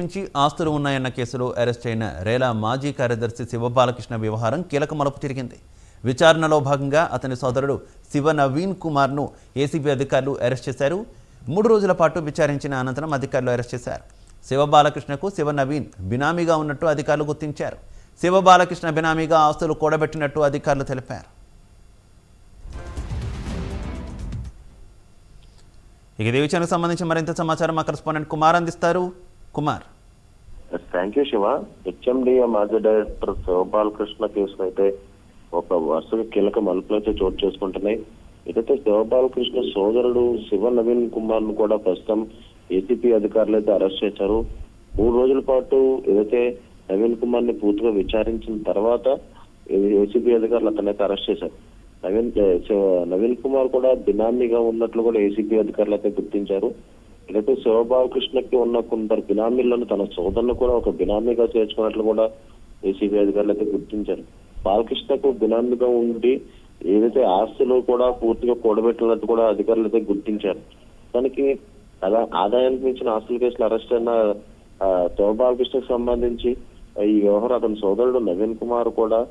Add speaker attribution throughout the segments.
Speaker 1: మించి ఆస్తులు ఉన్నాయన్న కేసులో అరెస్ట్ అయిన రేలా మాజీ కార్యదర్శి శివబాలకృష్ణ వ్యవహారం కీలక మలుపు తిరిగింది. విచారణలో భాగంగా అతని సోదరుడు శివ నవీన్ కుమార్ను ఏసీబీ అధికారులు అరెస్ట్ చేశారు. 3 రోజుల పాటు విచారించిన అనంతరం అధికారులు అరెస్ట్ చేశారు. శివబాలకృష్ణకు శివ నవీన్ బినామీగా ఉన్నట్టు అధికారులు గుర్తించారు. శివబాలకృష్ణ బినామీగా ఆస్తులు కూడబెట్టినట్టు అధికారులు తెలిపారు. ఇదే విషయానికి సంబంధించి మరింత సమాచారం మా కరెస్పాండెంట్ కుమార్ అందిస్తారు. Kumar.
Speaker 2: Thank you Shiva. HMDA మాజీ డైరెక్టర్ శివబాలకృష్ణ కేసులో అయితే ఒక వరుసగా కీలక మలుపులు అయితే చోటు చేసుకుంటున్నాయి. ఏదైతే శివబాలకృష్ణ సోదరుడు శివ నవీన్ కుమార్ ను కూడా ప్రస్తుతం ఏసీపీ అధికారులు అయితే అరెస్ట్ చేశారు. 3 రోజుల పాటు ఏదైతే నవీన్ కుమార్ ని పూర్తిగా విచారించిన తర్వాత ఏసీపీ అధికారులు అతనైతే అరెస్ట్ చేశారు. నవీన్ కుమార్ కూడా బినామీగా ఉన్నట్లు కూడా ఏసీపీ అధికారులు అయితే గుర్తించారు. అయితే శివబాలకృష్ణకి ఉన్న కొందరు బినామీలను తన సోదరును కూడా ఒక బినామీగా చేర్చుకున్నట్లు కూడా ఏసీబీ అధికారులు అయితే గుర్తించారు. బాలకృష్ణకు బినామీగా ఉండి ఏదైతే ఆస్తులు కూడా పూర్తిగా కూడబెట్టినట్టు కూడా అధికారులు అయితే గుర్తించారు. దానికి ఆదాయానికి మించిన ఆస్తుల కేసులు అరెస్ట్ అయిన శివబాలకృష్ణకు సంబంధించి ఈ వ్యవహారం అతని సోదరుడు నవీన్ కుమార్ కూడా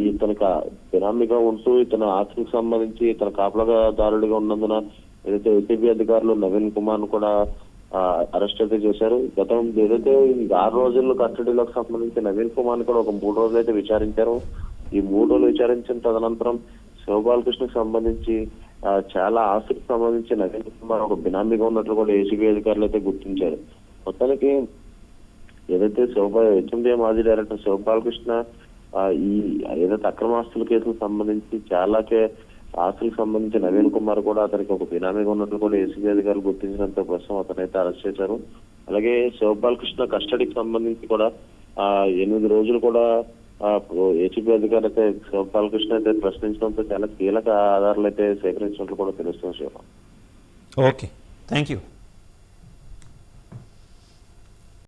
Speaker 2: ఇతనికి బినామీగా ఉంటూ ఇతని ఆస్తికి సంబంధించి ఇతను కాపలాదారుడిగా ఉన్నందున ఏదైతే ఏసీబీ అధికారులు నవీన్ కుమార్ ను కూడా అరెస్ట్ అయితే చేశారు. గతం ఏదైతే 6 రోజుల్లో కస్టడీలోకి సంబంధించి నవీన్ కుమార్ ని కూడా ఒక 3 రోజులు అయితే విచారించారు. ఈ 3 రోజులు విచారించిన తదనంతరం శివబాలకృష్ణకు సంబంధించి చాలా ఆస్తికి సంబంధించి నవీన్ కుమార్ ఒక బినామీగా ఉన్నట్లు కూడా ఏసీబీ అధికారులు అయితే గుర్తించారు. మొత్తానికి ఏదైతే హెచ్ఎండిఏ మాజీ డైరెక్టర్ శివబాలకృష్ణ ఈ ఏదైతే అక్రమాస్తుల కేసులకు సంబంధించి చాలాకే ఆస్తులకు సంబంధించి నవీన్ కుమార్ కూడా అతనికి ఒక బినామీగా ఉన్నట్లు కూడా ఏసీబీ అధికారులు గుర్తించినంత ప్రస్తుతం అతనైతే అరెస్ట్ చేశారు. అలాగే శివబాలకృష్ణ కస్టడీకి సంబంధించి కూడా 8 రోజులు కూడా ఏసీబీ అధికారులు అయితే శివబాలకృష్ణ అయితే ప్రశ్నించడంతో చాలా కీలక ఆధారాలు అయితే సేకరించినట్లు కూడా తెలుస్తుంది.
Speaker 1: Okay, thank you.